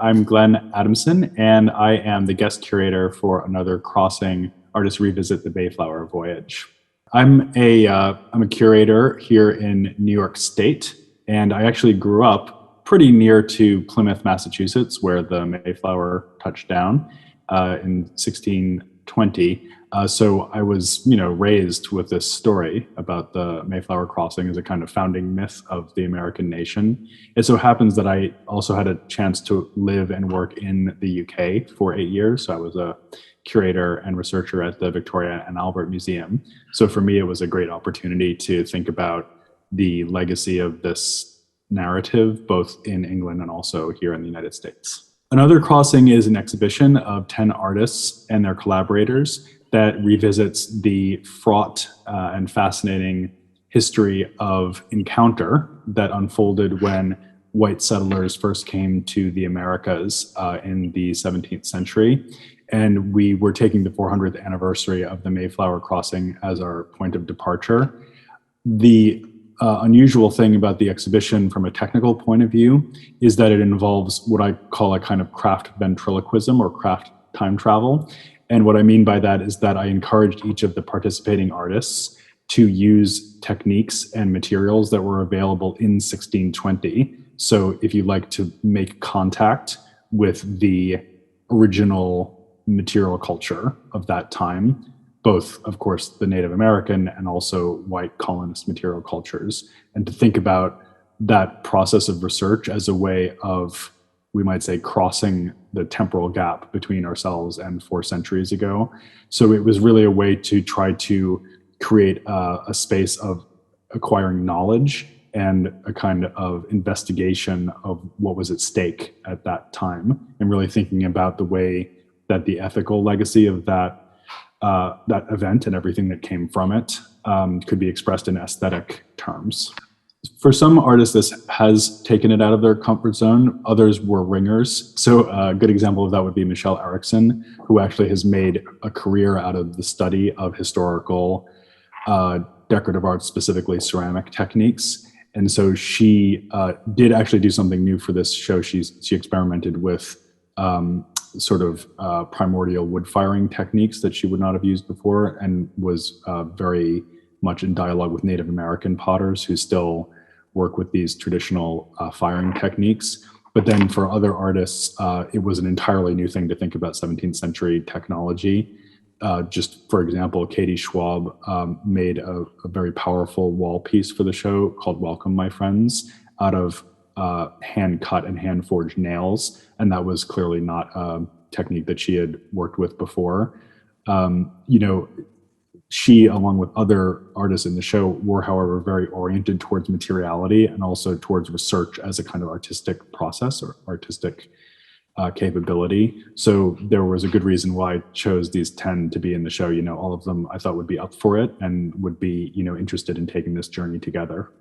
I'm Glenn Adamson, and I am the guest curator for another Crossing Artists Revisit the Mayflower Voyage. I'm a curator here in New York State, and I actually grew up pretty near to Plymouth, Massachusetts, where the Mayflower touched down in 1620. So I was, raised with this story about the Mayflower crossing as a kind of founding myth of the American nation. It so happens that I also had a chance to live and work in the UK for 8 years. So I was a curator and researcher at the Victoria and Albert Museum. So for me, it was a great opportunity to think about the legacy of this narrative, both in England and also here in the United States. Another crossing is an exhibition of 10 artists and their collaborators that revisits the fraught and fascinating history of encounter that unfolded when white settlers first came to the Americas in the 17th century. And we were taking the 400th anniversary of the Mayflower crossing as our point of departure. The unusual thing about the exhibition from a technical point of view is that it involves what I call a kind of craft ventriloquism or craft time travel. And what I mean by that is that I encouraged each of the participating artists to use techniques and materials that were available in 1620. So if you like to make contact with the original material culture of that time, both, of course, the Native American and also white colonist material cultures, and to think about that process of research as a way of, we might say, crossing the temporal gap between ourselves and 4 centuries ago. So it was really a way to try to create a space of acquiring knowledge and a kind of investigation of what was at stake at that time, and really thinking about the way that the ethical legacy of that event and everything that came from it could be expressed in aesthetic terms. For some artists, this has taken it out of their comfort zone. Others were ringers. So a good example of that would be Michelle Erickson, who actually has made a career out of the study of historical decorative art, specifically ceramic techniques. And so she did actually do something new for this show. She experimented with sort of primordial wood firing techniques that she would not have used before, and was very much in dialogue with Native American potters who still work with these traditional firing techniques. But then for other artists, it was an entirely new thing to think about 17th century technology. Just for example, Katie Schwab made a very powerful wall piece for the show called Welcome, My Friends, out of hand cut and hand forged nails. And that was clearly not a technique that she had worked with before. She, along with other artists in the show, were, however, very oriented towards materiality and also towards research as a kind of artistic process or artistic capability. So there was a good reason why I chose these 10 to be in the show. All of them I thought would be up for it and would be, interested in taking this journey together.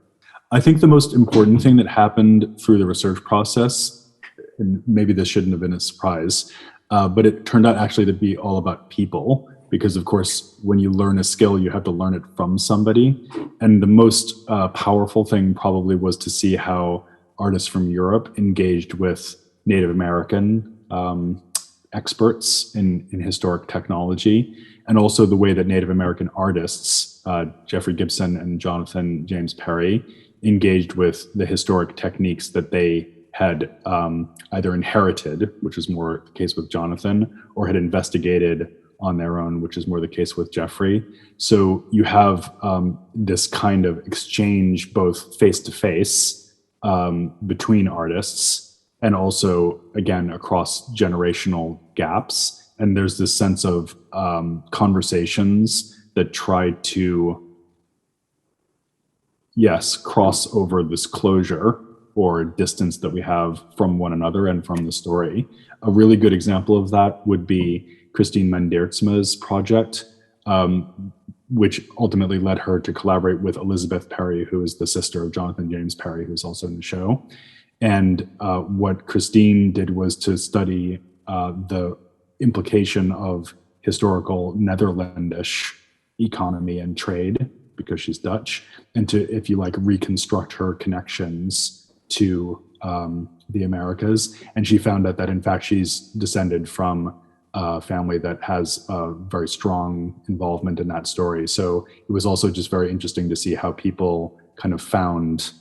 I think the most important thing that happened through the research process, and maybe this shouldn't have been a surprise, but it turned out actually to be all about people. Because of course, when you learn a skill, you have to learn it from somebody. And the most powerful thing probably was to see how artists from Europe engaged with Native American experts in historic technology, and also the way that Native American artists, Jeffrey Gibson and Jonathan James Perry, engaged with the historic techniques that they had either inherited, which is more the case with Jonathan, or had investigated on their own, which is more the case with Jeffrey. So you have this kind of exchange both face-to-face between artists, and also, again, across generational gaps. And there's this sense of conversations that try to, yes, cross over this closure or distance that we have from one another and from the story. A really good example of that would be Christine Mandeertsma's project, which ultimately led her to collaborate with Elizabeth Perry, who is the sister of Jonathan James Perry, who's also in the show. And what Christine did was to study the implication of historical Netherlandish economy and trade, because she's Dutch, and to, if you like, reconstruct her connections to the Americas. And she found out that in fact she's descended from a family that has a very strong involvement in that story. So it was also just very interesting to see how people kind of found,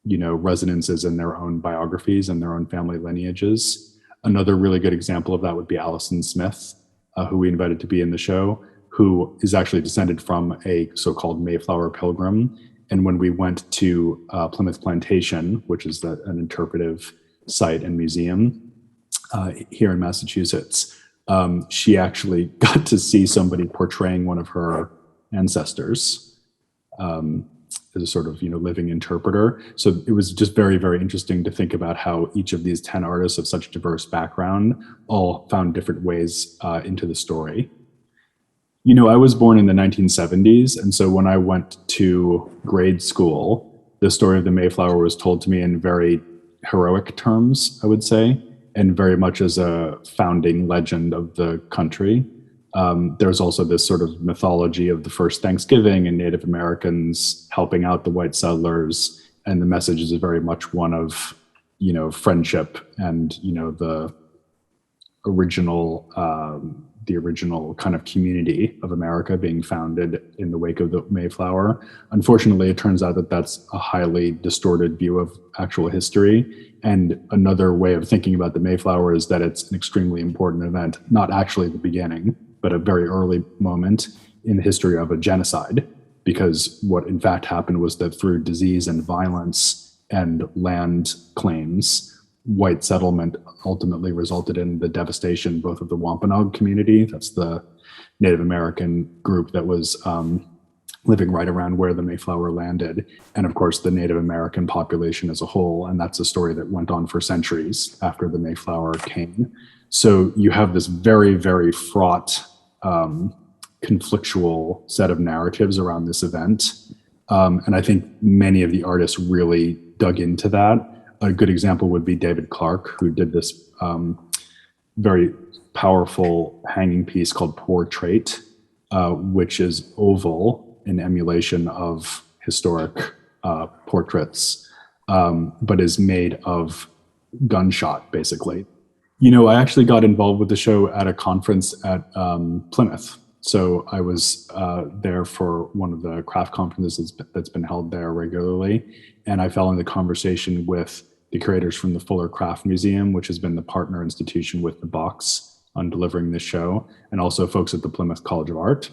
resonances in their own biographies and their own family lineages. Another really good example of that would be Alison Smith, who we invited to be in the show, who is actually descended from a so-called Mayflower pilgrim. And when we went to Plymouth Plantation, which is an interpretive site and museum here in Massachusetts, she actually got to see somebody portraying one of her ancestors as a sort of living interpreter. So it was just very, very interesting to think about how each of these 10 artists of such diverse background all found different ways into the story. I was born in the 1970s, and so when I went to grade school, the story of the Mayflower was told to me in very heroic terms, I would say, and very much as a founding legend of the country. There's also this sort of mythology of the first Thanksgiving and Native Americans helping out the white settlers, and the message is very much one of, friendship and, the original kind of community of America being founded in the wake of the Mayflower. Unfortunately, it turns out that that's a highly distorted view of actual history. And another way of thinking about the Mayflower is that it's an extremely important event, not actually the beginning, but a very early moment in the history of a genocide. Because what in fact happened was that through disease and violence and land claims, white settlement ultimately resulted in the devastation both of the Wampanoag community, that's the Native American group that was living right around where the Mayflower landed, and of course the Native American population as a whole. And that's a story that went on for centuries after the Mayflower came. So you have this very, very fraught, conflictual set of narratives around this event. And I think many of the artists really dug into that. A good example would be David Clark, who did this very powerful hanging piece called Portrait, which is oval in emulation of historic portraits, but is made of gunshot, basically. I actually got involved with the show at a conference at Plymouth. So I was there for one of the craft conferences that's been held there regularly. And I fell into conversation with the curators from the Fuller Craft Museum, which has been the partner institution with the Box on delivering this show, and also folks at the Plymouth College of Art,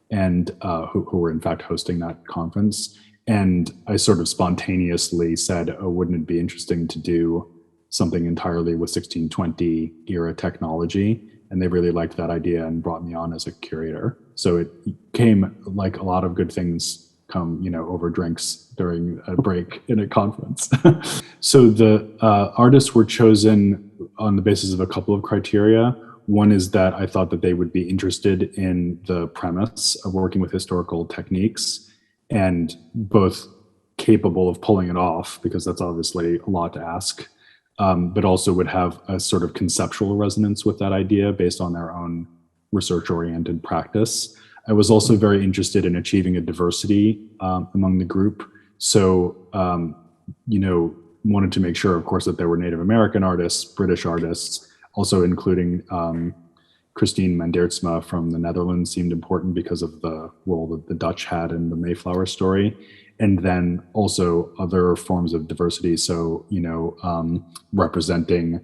and who were in fact hosting that conference. And I sort of spontaneously said, oh, wouldn't it be interesting to do something entirely with 1620 era technology? And they really liked that idea and brought me on as a curator. So it came like a lot of good things come, over drinks during a break in a conference. So the artists were chosen on the basis of a couple of criteria. One is that I thought that they would be interested in the premise of working with historical techniques and both capable of pulling it off, because that's obviously a lot to ask, but also would have a sort of conceptual resonance with that idea based on their own research-oriented practice. I was also very interested in achieving a diversity among the group. So, wanted to make sure, of course, that there were Native American artists, British artists, also including Christine Mandeertsma from the Netherlands seemed important because of the role that the Dutch had in the Mayflower story. And then also other forms of diversity. So, representing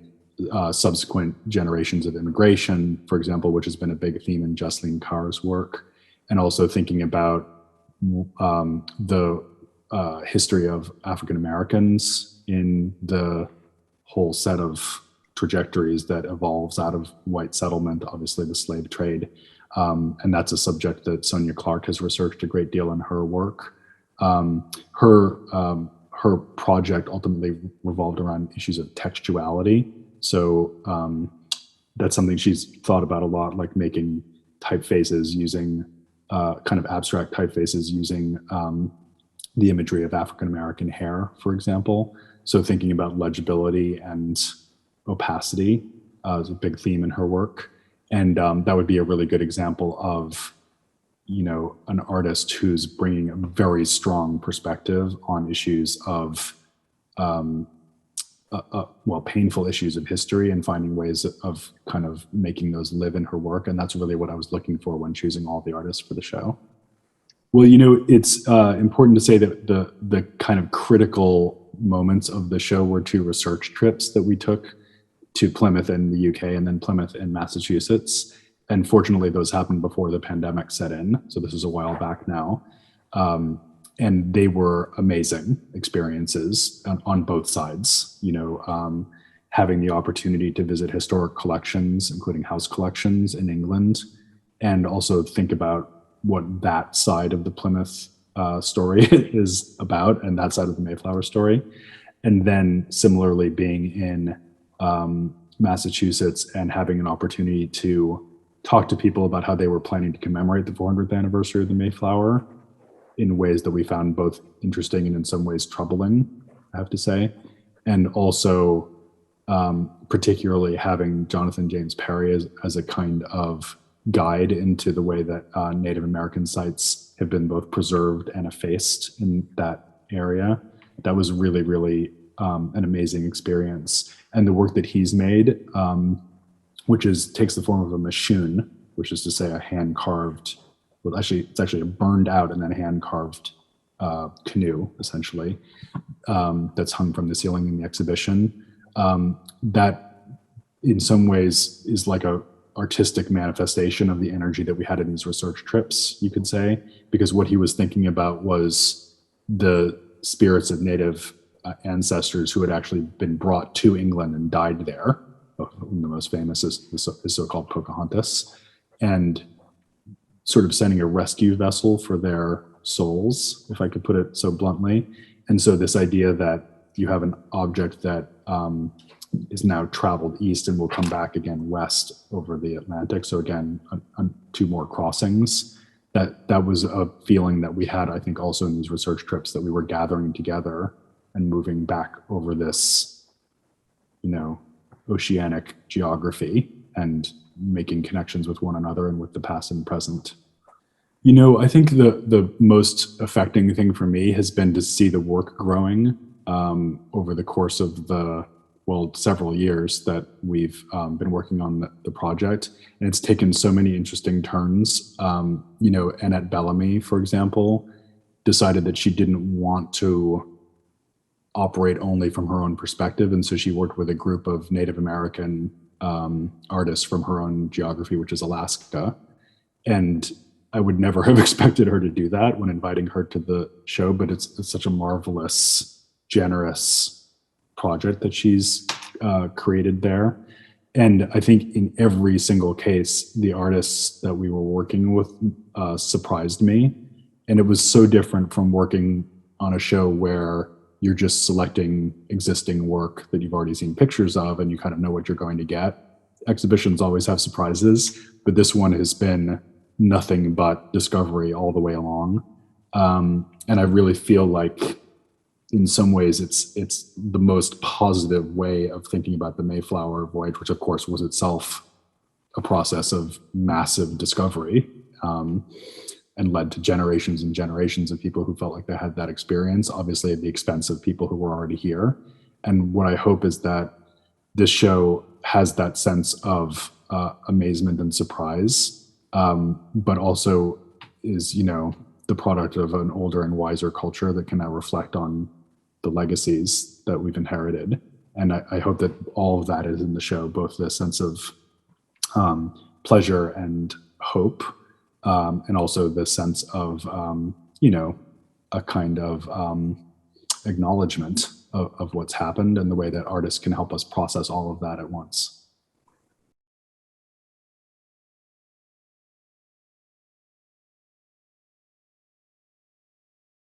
subsequent generations of immigration, for example, which has been a big theme in Jocelyn Carr's work. And also thinking about the history of African Americans in the whole set of trajectories that evolves out of white settlement, obviously the slave trade. And that's a subject that Sonia Clark has researched a great deal in her work. Her project ultimately revolved around issues of textuality. So that's something she's thought about a lot, like making typefaces using kind of abstract typefaces using the imagery of African-American hair, for example. So thinking about legibility and opacity is a big theme in her work. And that would be a really good example of, an artist who's bringing a very strong perspective on issues of painful issues of history and finding ways of kind of making those live in her work. And that's really what I was looking for when choosing all the artists for the show. Well, it's important to say that the kind of critical moments of the show were two research trips that we took to Plymouth in the UK and then Plymouth in Massachusetts. And fortunately, those happened before the pandemic set in. So this is a while back now. And they were amazing experiences on both sides, having the opportunity to visit historic collections, including house collections in England, and also think about what that side of the Plymouth story is about and that side of the Mayflower story. And then similarly being in Massachusetts and having an opportunity to talk to people about how they were planning to commemorate the 400th anniversary of the Mayflower in ways that we found both interesting and in some ways troubling, I have to say. And also particularly having Jonathan James Perry as a kind of guide into the way that Native American sites have been both preserved and effaced in that area. That was really, really an amazing experience. And the work that he's made, which takes the form of a mashoon, which is to say a hand-carved, well, it's actually a burned out and then hand-carved canoe, essentially, that's hung from the ceiling in the exhibition. That in some ways is like a artistic manifestation of the energy that we had in these research trips, you could say, because what he was thinking about was the spirits of Native ancestors who had actually been brought to England and died there. The most famous is the so-called Pocahontas, and sort of sending a rescue vessel for their souls, if I could put it so bluntly. And so this idea that you have an object that is now traveled east and will come back again west over the Atlantic. So again, on two more crossings. That was a feeling that we had, I think, also in these research trips, that we were gathering together and moving back over this, oceanic geography and making connections with one another and with the past and present. I think the most affecting thing for me has been to see the work growing over the course of several years that we've been working on the project. And it's taken so many interesting turns. Annette Bellamy, for example, decided that she didn't want to operate only from her own perspective. And so she worked with a group of Native American artists from her own geography, which is Alaska. And I would never have expected her to do that when inviting her to the show, but it's such a marvelous, generous project that she's created there. And I think in every single case, the artists that we were working with surprised me. And it was so different from working on a show where you're just selecting existing work that you've already seen pictures of and you kind of know what you're going to get. Exhibitions always have surprises, but this one has been nothing but discovery all the way along. And I really feel like in some ways it's the most positive way of thinking about the Mayflower Voyage, which of course was itself a process of massive discovery, and led to generations and generations of people who felt like they had that experience, obviously at the expense of people who were already here. And what I hope is that this show has that sense of amazement and surprise, but also is, the product of an older and wiser culture that can now reflect on the legacies that we've inherited. And I hope that all of that is in the show, both the sense of pleasure and hope, and also the sense of, a kind of acknowledgement of what's happened and the way that artists can help us process all of that at once.